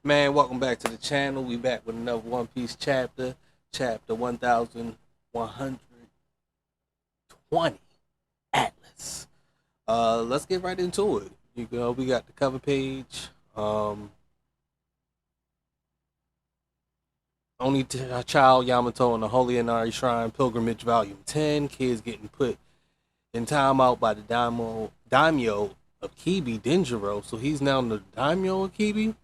Man, welcome back to the channel. We back with another One Piece chapter, chapter 1120, Atlas. Let's get right into it. We got the cover page. Only Child Yamato in the Holy Inari Shrine Pilgrimage Volume 10. Kids getting put in timeout by the daimyo of Kibi Denjiro. So he's now the daimyo of Kibi.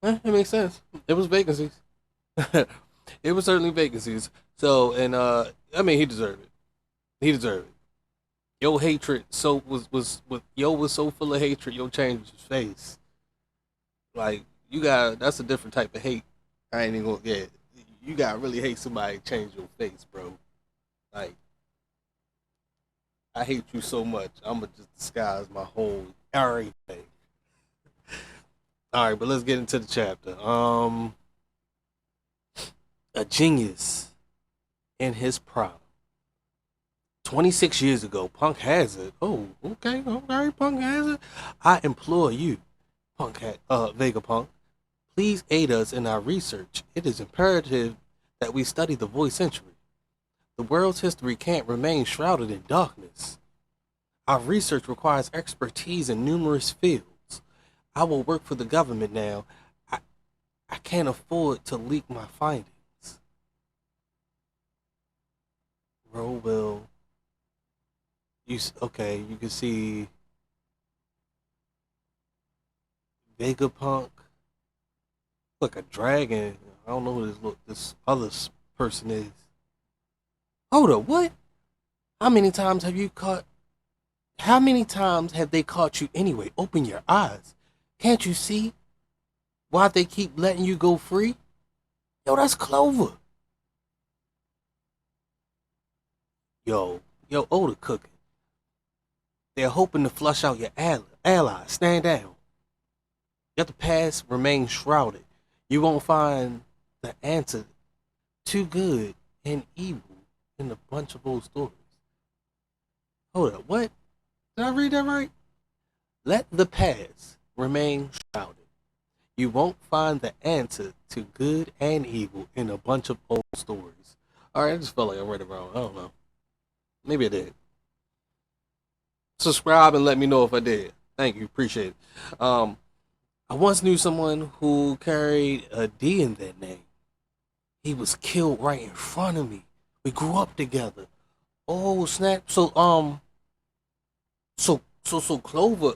It makes sense. It was vacancies. It was certainly vacancies. So, and I mean, he deserved it. He deserved it. Yo, hatred was so full of hatred. Yo, changed his face. Like that's a different type of hate. I ain't even gonna get. You gotta really hate somebody to change your face, bro. Like I hate you so much. I'ma just disguise my whole everything. All right, but let's get into the chapter. A genius in his prime. 26 years ago, Punk has it. Oh, okay, Punk has it. I implore you, Vegapunk, please aid us in our research. It is imperative that we study the void century. The world's history can't remain shrouded in darkness. Our research requires expertise in numerous fields. I will work for the government now. I can't afford to leak my findings. Will okay? You can see Vegapunk, like a dragon. I don't know who this other person is. Hold up, what? How many times have you caught? How many times have they caught you anyway? Open your eyes. Can't you see why they keep letting you go free? Yo, that's Clover. Yo, Oda cooking. They're hoping to flush out your allies. Stand down. Let the past remain shrouded. You won't find the answer to good and evil in a bunch of old stories. Hold up, what? Did I read that right? Let the past remain shrouded. You won't find the answer to good and evil in a bunch of old stories. Alright, I just felt like I read it wrong. I don't know. Maybe I did. Subscribe and let me know if I did. Thank you. Appreciate it. I once knew someone who carried a D in their name. He was killed right in front of me. We grew up together. Oh snap! So Clover.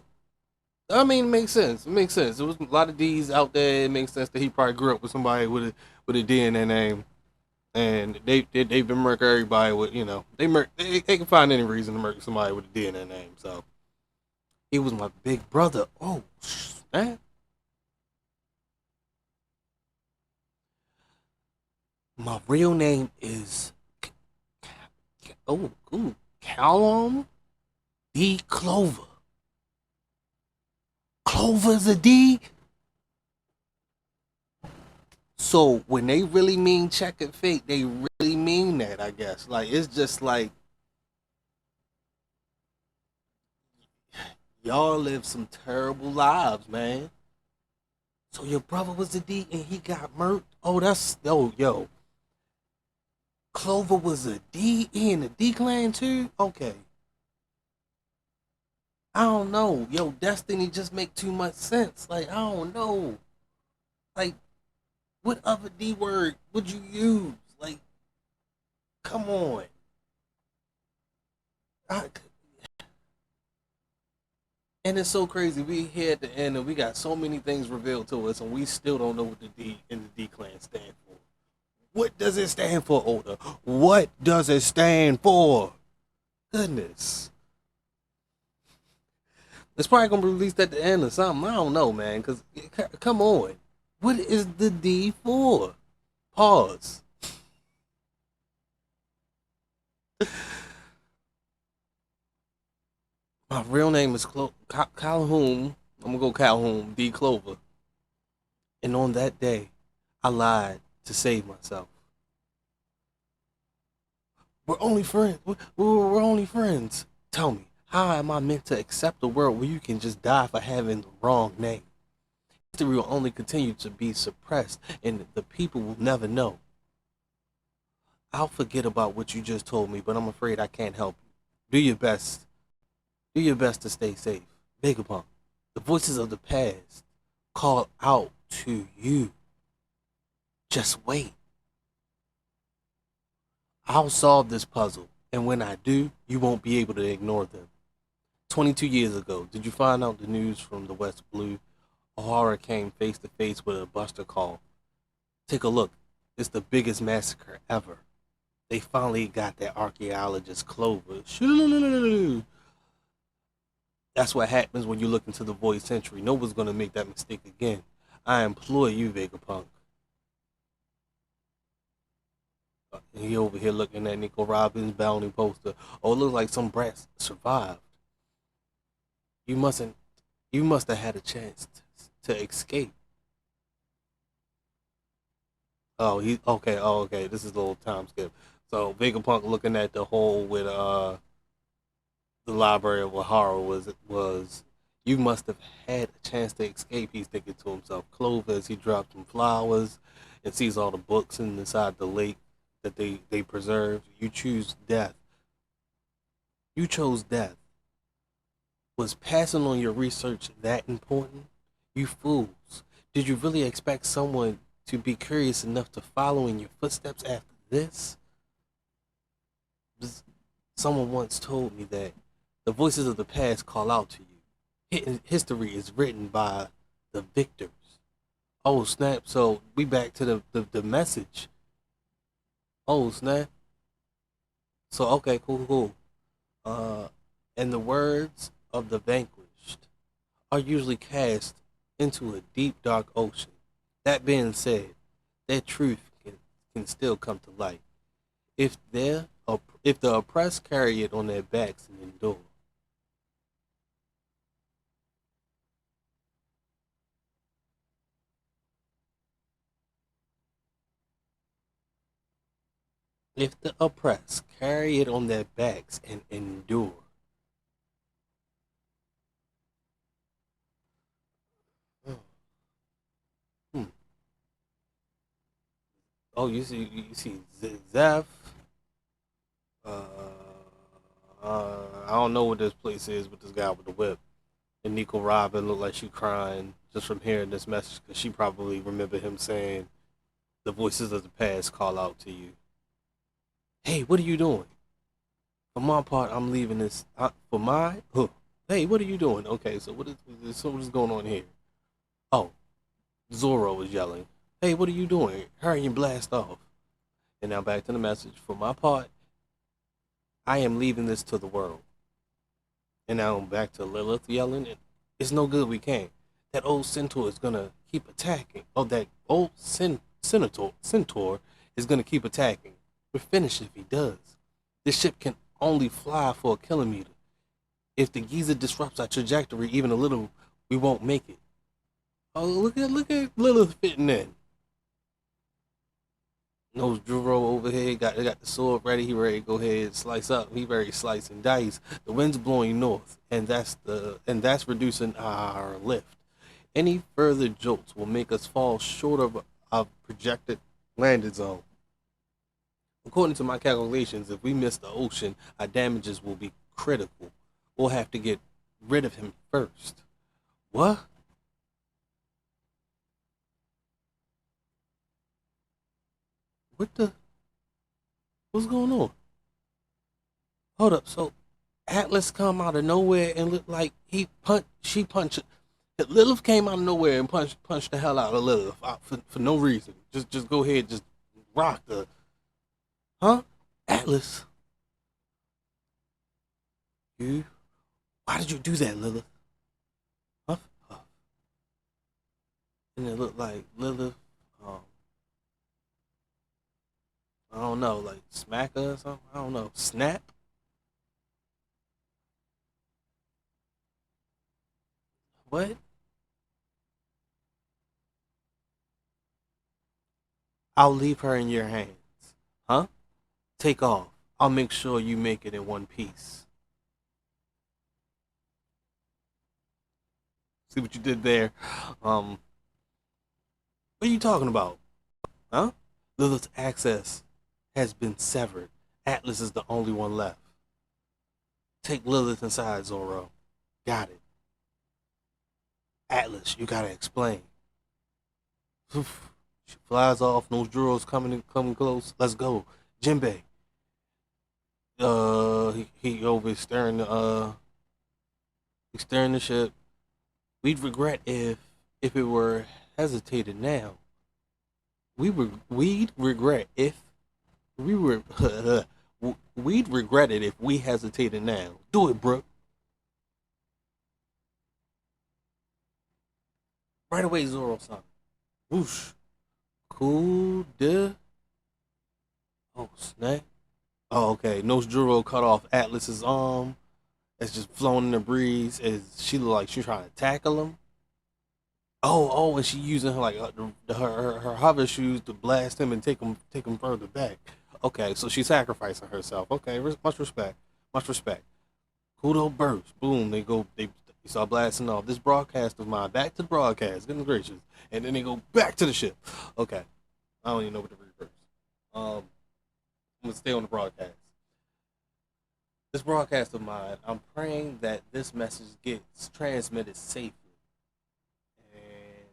I mean, it makes sense. It makes sense. There was a lot of D's out there. It makes sense that he probably grew up with somebody with a D in their name, and they've been murking everybody with they can find any reason to murk somebody with a D in their name. So he was my big brother. Oh man. My real name is Callum D. Clover. Clover's a D. So when they really mean checkered fate, they really mean that, I guess. Like it's just like y'all live some terrible lives, man. So your brother was a D and he got murked. Oh, that's yo. Clover was a D in the D clan too? Okay. I don't know. Yo, Destiny just make too much sense. Like, I don't know. Like, what other D word would you use? Like, come on. I, and it's so crazy. We here at the end and we got so many things revealed to us and we still don't know what the D in the D clan stand for. What does it stand for, Oda? What does it stand for? Goodness. It's probably gonna be released at the end or something. I don't know, man. Cause come on, what is the D for? Pause. My real name is Calhoun. I'm gonna go Calhoun D Clover. And on that day, I lied to save myself. We're only friends. We're only friends. Tell me, how am I meant to accept a world where you can just die for having the wrong name? history will only continue to be suppressed, and the people will never know. I'll forget about what you just told me, but I'm afraid I can't help you. Do your best. Do your best to stay safe. Vegapunk, the voices of the past call out to you. Just wait. I'll solve this puzzle, and when I do, you won't be able to ignore them. 22 years ago, did you find out the news from the West Blue? O'Hara came face to face with a buster call. Take a look. It's the biggest massacre ever. They finally got that archaeologist Clover. That's what happens when you look into the void century. No one's gonna make that mistake again. I implore you, Vegapunk. He over here looking at Nico Robbins' bounty poster. Oh, it looks like some brats survived. You mustn't. You must have had a chance to escape. Oh, he okay. Oh, okay. This is a little time skip. So Vegapunk looking at the hole with the library of Wahara was. You must have had a chance to escape. He's thinking to himself. Clover as he drops some flowers and sees all the books inside the lake that they preserved. You choose death. You chose death. Was passing on your research that important? You fools. Did you really expect someone to be curious enough to follow in your footsteps after this? Someone once told me that the voices of the past call out to you. History is written by the victors. Oh, snap. So we back to the message. Oh, snap. So, okay, cool. Uh, and the words of the vanquished are usually cast into a deep, dark ocean. That being said, that truth can still come to light if the oppressed carry it on their backs and endure. If the oppressed carry it on their backs and endure. Hmm. Oh, you see Zeph. I don't know what this place is with this guy with the whip. And Nico Robin looked like she crying just from hearing this message because she probably remember him saying, "The voices of the past call out to you." Hey, what are you doing? For my part, I'm leaving this. For my, huh. Hey, what are you doing? Okay, what is going on here? Oh, Zoro was yelling. Hey, what are you doing? Hurry and blast off. And now back to the message. For my part, I am leaving this to the world. And now back to Lilith yelling. It's no good. We can't. That old centaur is gonna keep attacking. Oh, that old centaur is gonna keep attacking. We're finished if he does. This ship can only fly for a kilometer. If the Giza disrupts our trajectory even a little, we won't make it. Oh, look at Lilith fitting in. Knows Juro over here got the sword ready. He ready to go ahead and slice up. He ready to slice and dice. The wind's blowing north, and that's reducing our lift. Any further jolts will make us fall short of our projected landing zone. According to my calculations, if we miss the ocean, our damages will be critical. We'll have to get rid of him first. What? What the? What's going on? Hold up. So Atlas come out of nowhere and looked like she punched. Lilith came out of nowhere and punched the hell out of Lilith for no reason. Just go ahead, just rock the, huh? Atlas, you, why did you do that, Lilith? Huh? Huh. And it looked like Lilith, um, I don't know, like smack her or something. I don't know, snap. What? I'll leave her in your hands, huh? Take off. I'll make sure you make it in one piece. See what you did there? Um, What are you talking about? Huh? Lilith's access has been severed. Atlas is the only one left. Take Lilith inside, Zoro. Got it. Atlas, you gotta explain. Oof. She flies off. Those Juros coming close. Let's go. Jinbei. He over staring he's staring the ship. We'd regret if it were hesitated now. We'd regret if we were we'd regret it if we hesitated now. Do it, Brooke. Right away, Zoro-san. Whoosh. Cool de. Oh, snap. Oh, okay. Nosjuro cut off Atlas's arm. It's just flowing in the breeze. Is she look like she's trying to tackle him? Oh, and she using her like her hover shoes to blast him and take him further back. Okay, so she's sacrificing herself. Okay, much respect, much respect. Kudo burst. Boom. They start blasting off. This broadcast of mine. Back to the broadcast. Goodness gracious. And then they go back to the ship. Okay. I don't even know what to reverse. Um, I'm gonna stay on the broadcast. This broadcast of mine. I'm praying that this message gets transmitted safely. And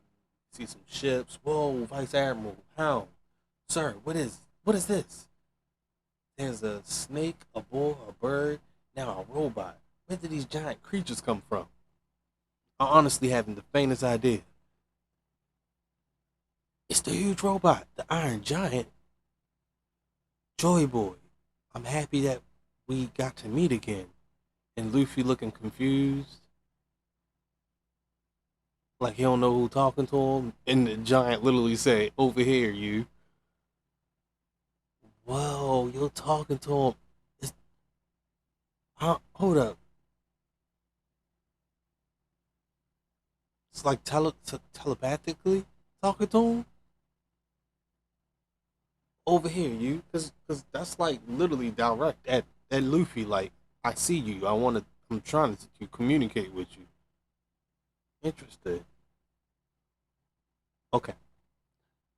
see some ships. Whoa, Vice Admiral Pound, sir. What is this? There's a snake, a bull, a bird, now a robot. Where did these giant creatures come from? I honestly haven't the faintest idea. It's the huge robot, the Iron Giant, Joy Boy. I'm happy that we got to meet again. And Luffy looking confused, like he don't know who talking to him. And the giant literally say, "Over here, you." Whoa, you're talking to him. It's, hold up. It's like telepathically talking to him. Over here, you, cause that's like literally direct at Luffy. Like, I see you. I'm trying to communicate with you. Interested. Okay.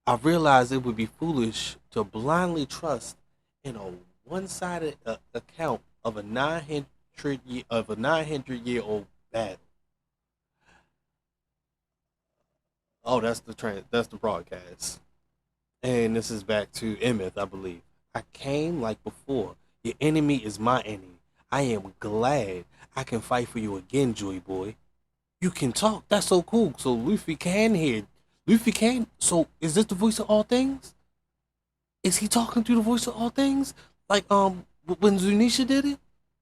I realized it would be foolish to blindly trust in a one-sided account of a 900-year-old battle. Oh, that's the broadcast. And this is back to Emeth, I believe. I came like before. Your enemy is my enemy. I am glad I can fight for you again, Joy Boy. You can talk. That's so cool. So Luffy can hear. Luffy can. So is this the voice of all things? Is he talking through the voice of all things? Like when Zunisha did it?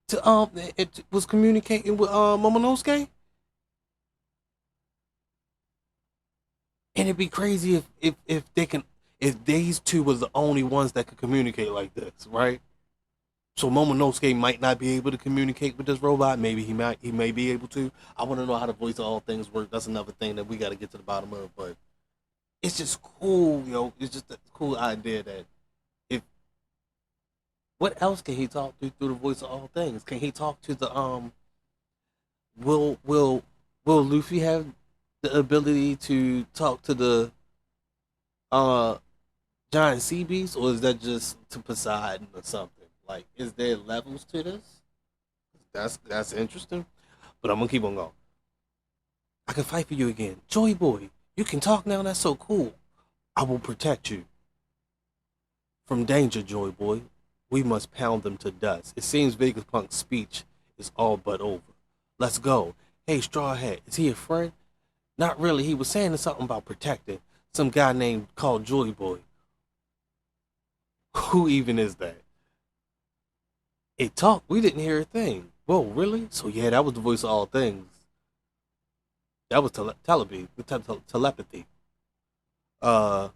To it was communicating with Momonosuke? And it'd be crazy if they can if these two was the only ones that could communicate like this, right? So Momonosuke might not be able to communicate with this robot. Maybe he may be able to. I want to know how the voice of all things work. That's another thing that we got to get to the bottom of. But it's just cool, yo. It's just a cool idea that if what else can he talk through the voice of all things? Can he talk to the Will will will Luffy have the ability to talk to the uh giant sea beast, or is that just to Poseidon or something? Like, is there levels to this? That's interesting. But I'm gonna keep on going. I can fight for you again, Joy Boy. You can talk now. That's so cool. I will protect you from danger, Joy Boy. We must pound them to dust. It seems Vegapunk's speech is all but over. Let's go. Hey, Straw Hat, is he a friend? Not really. He was saying something about protecting some guy named called Joy Boy. Who even is that? It talked. We didn't hear a thing. Whoa, really? So yeah, that was the voice of all things. That was telepathy. Uh,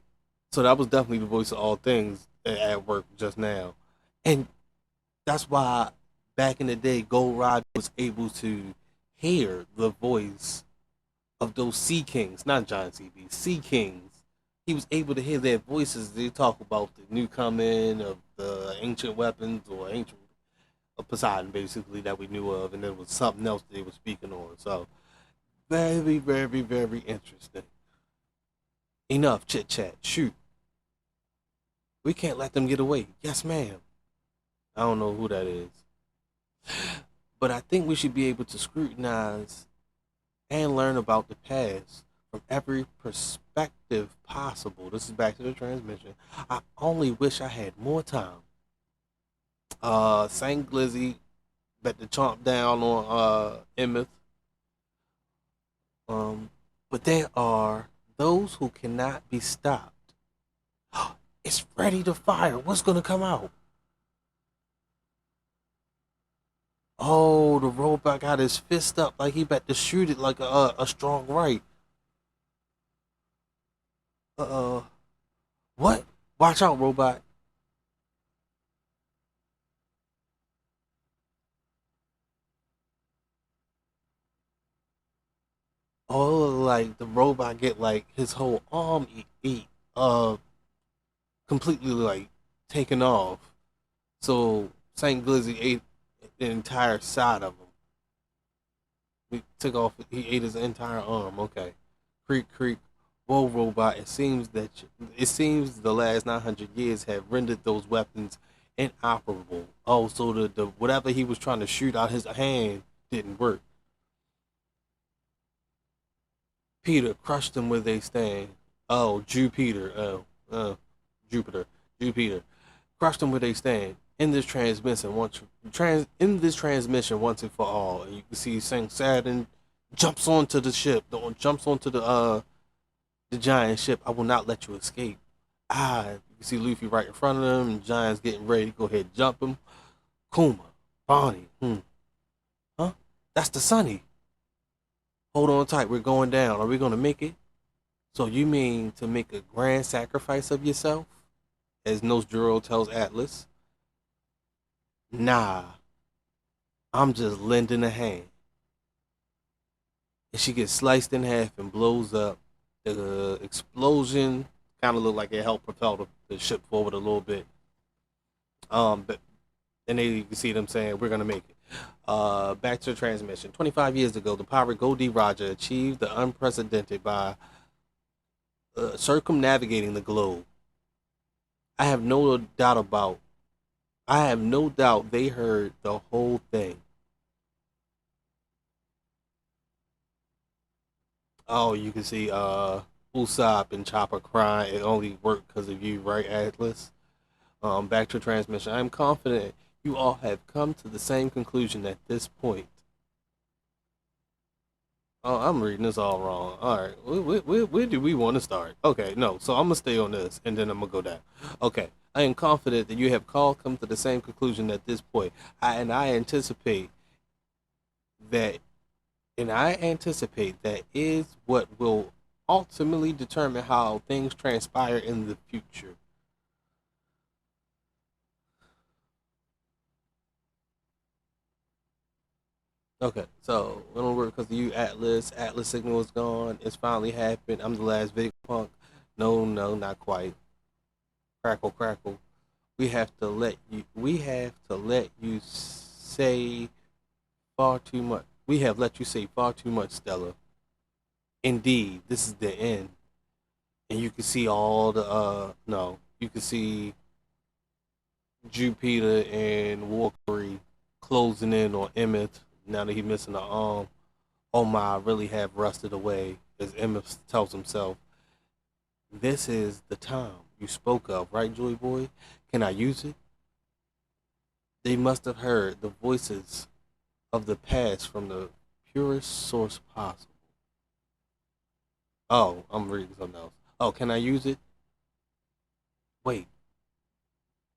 so that was definitely the voice of all things at work just now, and that's why back in the day, Gold Rod was able to hear the voice of those Sea Kings, not Giant Sea Beasts, Sea Kings. He was able to hear their voices. They talk about the new coming of the ancient weapons or ancient of Poseidon, basically, that we knew of, and there was something else they were speaking on. So very, very, very interesting. Enough chit chat. Shoot. We can't let them get away. Yes, ma'am. I don't know who that is. But I think we should be able to scrutinize and learn about the past from every perspective possible. This is back to the transmission. I only wish I had more time. Saint Glizzy bet to chomp down on Emmett. Um, but there are those who cannot be stopped. It's ready to fire. What's gonna come out? Oh, the robot got his fist up like he bet to shoot it like a strong right. Uh, what? Watch out, robot. Oh, like the robot get like his whole arm uh completely like taken off. So Saint Glizzy ate the entire side of him. He took off. He ate his entire arm. Okay. Creak creak. Whoa, robot. It seems the last 900 years have rendered those weapons inoperable. Oh, so the whatever he was trying to shoot out his hand didn't work. Peter crushed them where they stand. Oh, Jupiter. Jupiter. Jupiter. Crushed them where they stand. In this transmission once and for all. And you can see Saint Saturn jumps onto the ship. Jumps onto the giant ship. I will not let you escape. You can see Luffy right in front of them, and Giant's getting ready to go ahead and jump him. Kuma, Bonnie, huh? That's the Sunny. Hold on tight, we're going down. Are we gonna make it? So you mean to make a grand sacrifice of yourself? As Nosjuro tells Atlas. Nah, I'm just lending a hand. And she gets sliced in half and blows up. The explosion kind of looked like it helped propel the ship forward a little bit. But and they you can see them saying we're gonna make it. Back to the transmission. 25 years ago, the pirate Goldie Roger achieved the unprecedented by circumnavigating the globe. I have no doubt about. I have no doubt they heard the whole thing. Oh, you can see Usopp and Chopper crying. It only worked because of you, right, Atlas? Back to transmission. I am confident you all have come to the same conclusion at this point. Oh, I'm reading this all wrong. All right, where do we want to start? Okay, no, so I'm gonna stay on this, and then I'm gonna go down. Okay, I am confident that you have all come to the same conclusion at this point. I anticipate that, and I anticipate that is what will ultimately determine how things transpire in the future. Okay, so we don't work because of you, Atlas. Atlas signal is gone. It's finally happened. I'm the last big punk. No, no, not quite. Crackle, crackle. We have to let you say far too much. We have let you say far too much, Stella. Indeed, this is the end. And you can see all the no, you can see Jupiter and Walkery closing in on Emmett now that he's missing an arm. Oh my, I really have rusted away, as Emmett tells himself. This is the time you spoke of, right, Joy Boy? Can I use it? They must have heard the voices of the past from the purest source possible. Oh, I'm reading something else. Oh, can I use it? Wait,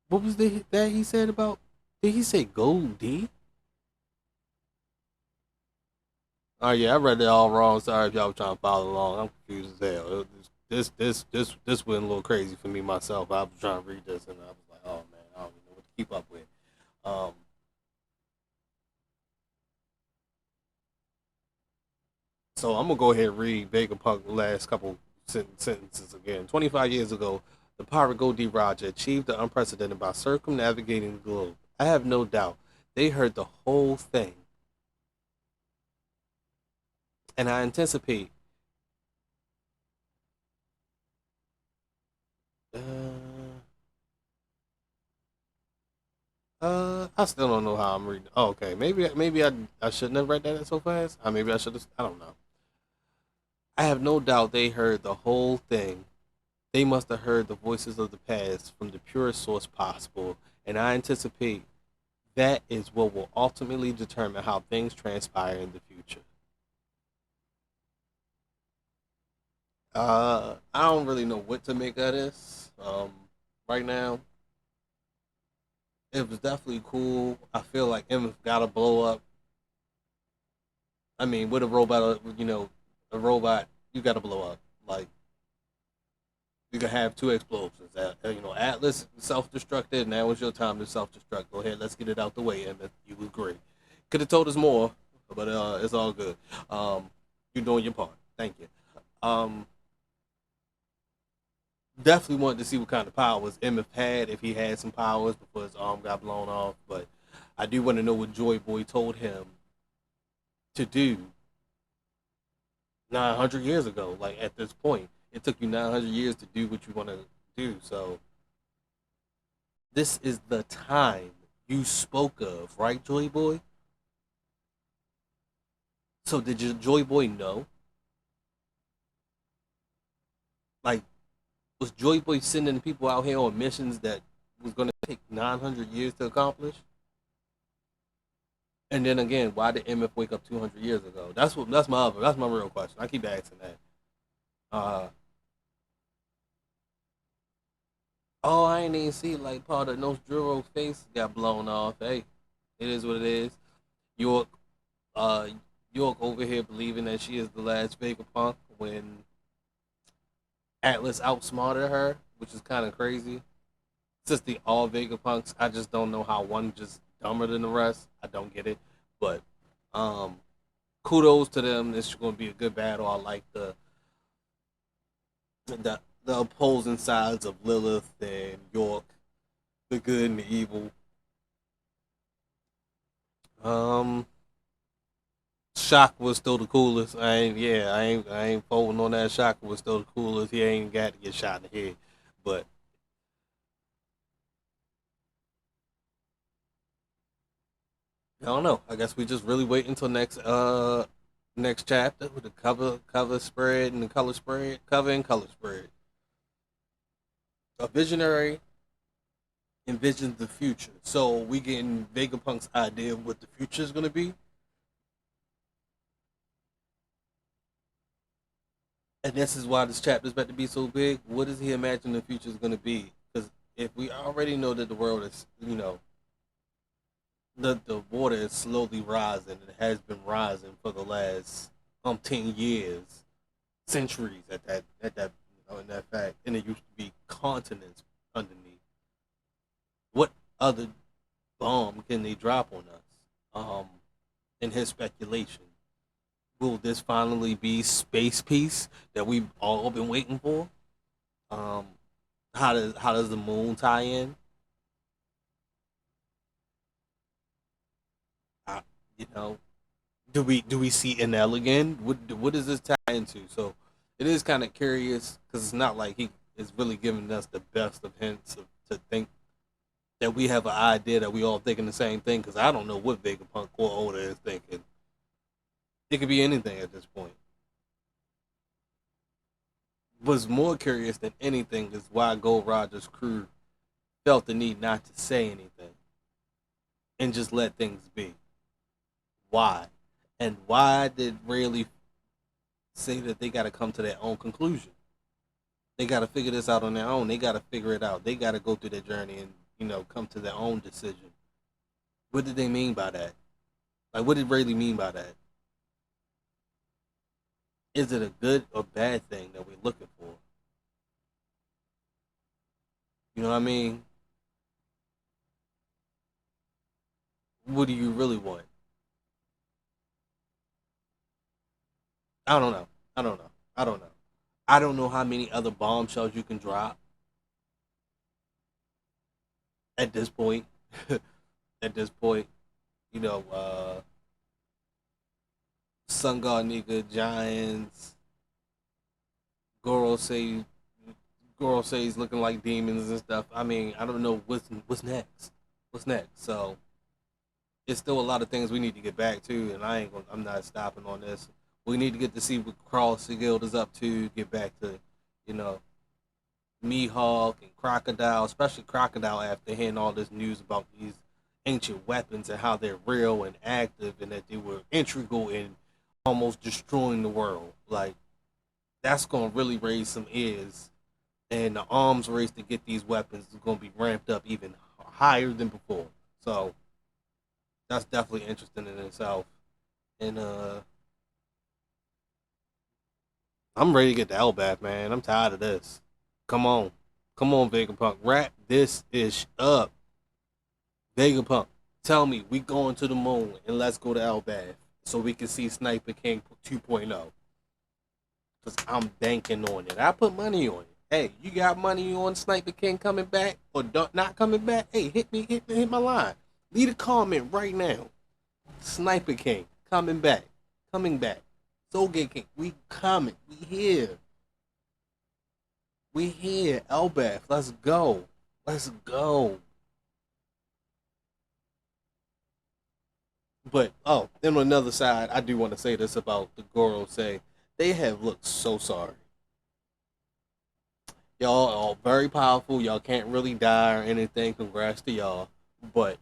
what was that he said about? Did he say Gold D? Oh yeah, I read it all wrong. Sorry if y'all were trying to follow along. I'm confused as hell. This went a little crazy for me myself. I was trying to read this and I was like, oh man, I don't even know what to keep up with. Um, so I'm gonna go ahead and read Vegapunk the last couple sentences again. 25 years ago, the pirate Goldie Roger achieved the unprecedented by circumnavigating the globe. I have no doubt they heard the whole thing, and I anticipate I still don't know how I'm reading. Oh, okay, maybe I shouldn't have read that so fast. Maybe I should have. I don't know. I have no doubt they heard the whole thing. They must have heard the voices of the past from the purest source possible, and I anticipate that is what will ultimately determine how things transpire in the future. I don't really know what to make of this. Right now, it was definitely cool. I feel like M got to blow up. I mean, with a robot, a robot, you got to blow up. Like you can have two explosions. Atlas self-destructed. Now it's your time to self-destruct. Go ahead, let's get it out the way, Emmett. You was great. Could have told us more, but it's all good. You're doing your part. Thank you. Um, Definitely wanted to see what kind of powers Emmett had, if he had some powers before his arm got blown off. But I do want to know what Joy Boy told him to do 900 years ago. Like at this point, it took you 900 years to do what you want to do. So this is the time you spoke of, right, Joy Boy? So did your Joy Boy know? Like, was Joy Boy sending people out here on missions that was going to take 900 years to accomplish? And then again, why did MF wake up 200 years ago? That's my real question. I keep asking that. Uh, oh, I ain't even see like part of Nostromo's face got blown off. Hey, it is what it is. York, uh, York over here believing that she is the last Vegapunk when Atlas outsmarted her, which is kind of crazy. Since the all Vegapunks, I just don't know how one just dumber than the rest. I don't get it, but um, kudos to them. This is going to be a good battle. I like the opposing sides of Lilith and York, the good and the evil. Um, Shock was still the coolest. I ain't folding on that. Shock was still the coolest. He ain't got to get shot in the head, but I don't know. I guess we just really wait until next chapter with the cover spread and the color spread, cover and color spread. A visionary envisions the future. So we getting Vegapunk's idea of what the future is gonna be. And this is why this chapter is about to be so big. What does he imagine the future is gonna be? Because if we already know that the world is, the water is slowly rising and has been rising for the last 10 years, centuries at that in that fact, and it used to be continents underneath. What other bomb can they drop on us? In his speculation, will this finally be space peace that we've all been waiting for? Um, how does the moon tie in? I, you know, do we see Enel again? What does this tie into? So it is kind of curious because it's not like he is really giving us the best of hints to think that we have an idea that we all thinking the same thing. Because I don't know what Vegapunk or Oda is thinking. It could be anything at this point. What's more curious than anything is why Gold Roger's crew felt the need not to say anything and just let things be. Why? And why did Rayleigh say that they got to come to their own conclusion? They got to figure this out on their own. They got to figure it out. They got to go through their journey and come to their own decision. What did they mean by that? Like, what did Rayleigh mean by that? Is it a good or bad thing that we're looking for? You know what I mean? What do you really want? I don't know. I don't know. I don't know. I don't know how many other bombshells you can drop at this point. At this point, you know, Sun God nigga, Giants, Goro say he's looking like demons and stuff. I mean, I don't know what's next. What's next? So it's still a lot of things we need to get back to, and I'm not stopping on this. We need to get to see what Cross the Guild is up to. Get back to, you know, Mihawk and Crocodile, especially Crocodile after hearing all this news about these ancient weapons and how they're real and active and that they were integral in almost destroying the world. Like that's gonna really raise some ears, and the arms race to get these weapons is gonna be ramped up even higher than before. So that's definitely interesting in itself. And I'm ready to get the Elbath, man. I'm tired of this. Come on. Come on, Vegapunk. Wrap this ish up. Vegapunk, tell me we going to the moon and let's go to Elbath so we can see Sniper King 2.0. Because I'm banking on it. I put money on it. Hey, you got money on Sniper King coming back or not coming back? Hey, hit my line. Leave a comment right now. Sniper King coming back. Soulgate King, we coming, we here. Elbath, let's go. But then on another side, I do want to say this about the Goro say they have looked so sorry. Y'all are very powerful. Y'all can't really die or anything. Congrats to y'all. But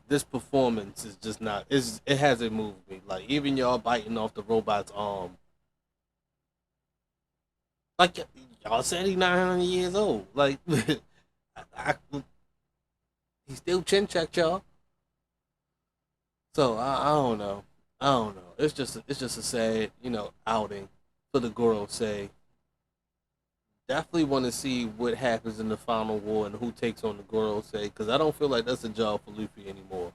this performance is just not. It hasn't moved me. Like even y'all biting off the robot's arm. Like y'all said, he's 900 years old. Like I, he still chin checked y'all. So I don't know. I don't know. It's just a sad outing for the Goro say. Definitely want to see what happens in the final war and who takes on the Goro say because I don't feel like that's a job for Luffy anymore.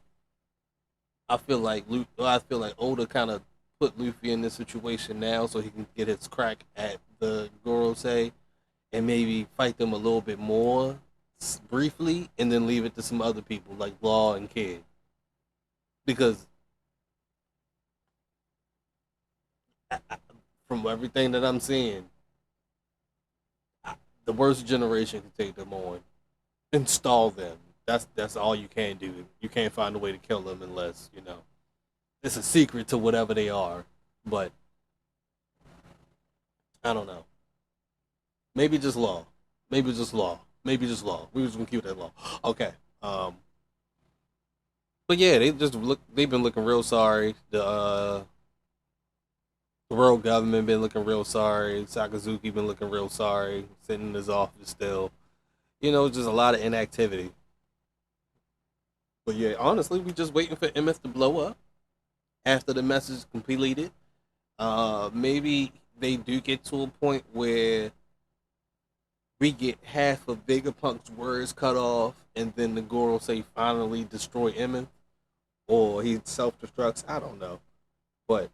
I feel like Oda kind of put Luffy in this situation now so he can get his crack at the Gorosei and maybe fight them a little bit more briefly and then leave it to some other people like Law and Kid because from everything that I'm seeing, the worst generation can take them on, install them. That's all you can do. You can't find a way to kill them unless it's a secret to whatever they are. But I don't know. Maybe just law. Maybe just law. Maybe just law. We was gonna keep that law. Okay. But yeah, they just look. They've been looking real sorry. The world government been looking real sorry. Sakazuki been looking real sorry. Sitting in his office still. Just a lot of inactivity. But yeah, honestly, we just waiting for MF to blow up after the message is completed. Maybe they do get to a point where we get half of Vegapunk's words cut off, and then the Goro say finally destroy Emmett, or he self destructs. I don't know, but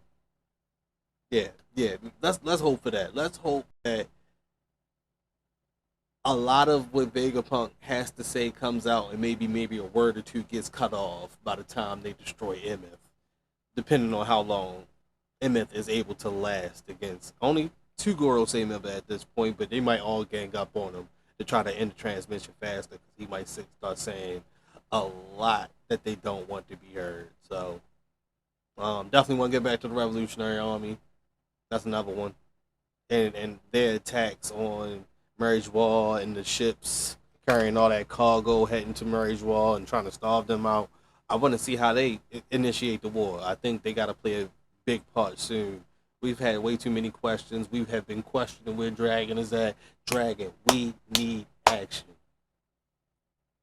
yeah, yeah. Let's hope for that. Let's hope that a lot of what Vegapunk has to say comes out, and maybe a word or two gets cut off by the time they destroy Emmett, depending on how long Emmett is able to last against only two Gorosei members at this point, but they might all gang up on him to try to end the transmission faster because he might start saying a lot that they don't want to be heard. So definitely want to get back to the Revolutionary Army. That's another one, and their attacks on Marriage Wall and the ships carrying all that cargo heading to Marriage Wall and trying to starve them out. I want to see how they initiate the war. I think they got to play a big part soon. We've had way too many questions. We have been questioning where Dragon is at. Dragon, we need action.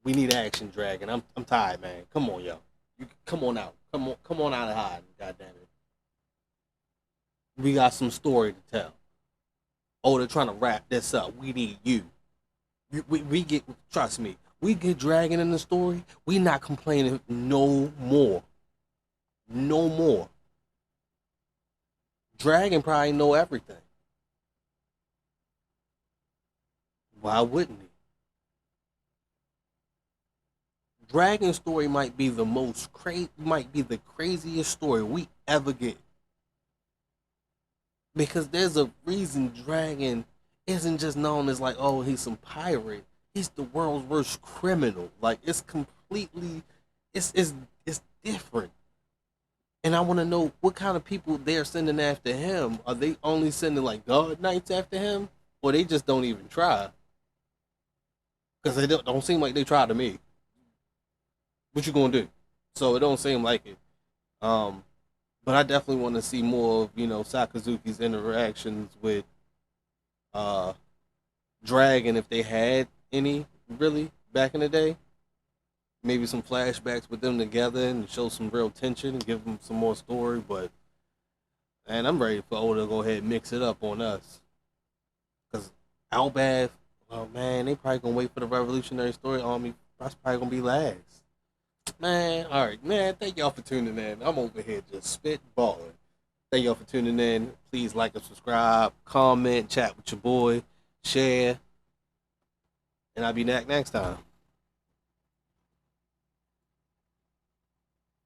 We need action, Dragon. I'm tired, man. Come on, yo. You come on out. Come on out of hiding. God damn it. We got some story to tell. Oh, they're trying to wrap this up. We need you. We get trust me. We get Dragon in the story. We not complaining no more. No more. Dragon probably know everything. Why wouldn't he? Dragon story might be the craziest story we ever get. Because there's a reason Dragon isn't just known as like, oh, he's some pirate. He's the world's worst criminal. Like it's completely it's different. And I want to know what kind of people they're sending after him. Are they only sending like God Knights after him, or they just don't even try? Because they don't seem like they try to me. What you gonna do? So it don't seem like it. Um, but I definitely want to see more of Sakazuki's interactions with uh Dragon, if they had any really back in the day. Maybe some flashbacks with them together and show some real tension and give them some more story. But man, I'm ready for Oda to go ahead and mix it up on us. Because Outbath, oh man, they probably gonna wait for the Revolutionary Story Army. That's probably gonna be last. Man, all right, man. Thank y'all for tuning in. I'm over here just spitballing. Thank y'all for tuning in. Please like and subscribe, comment, chat with your boy, share, and I'll be back next time.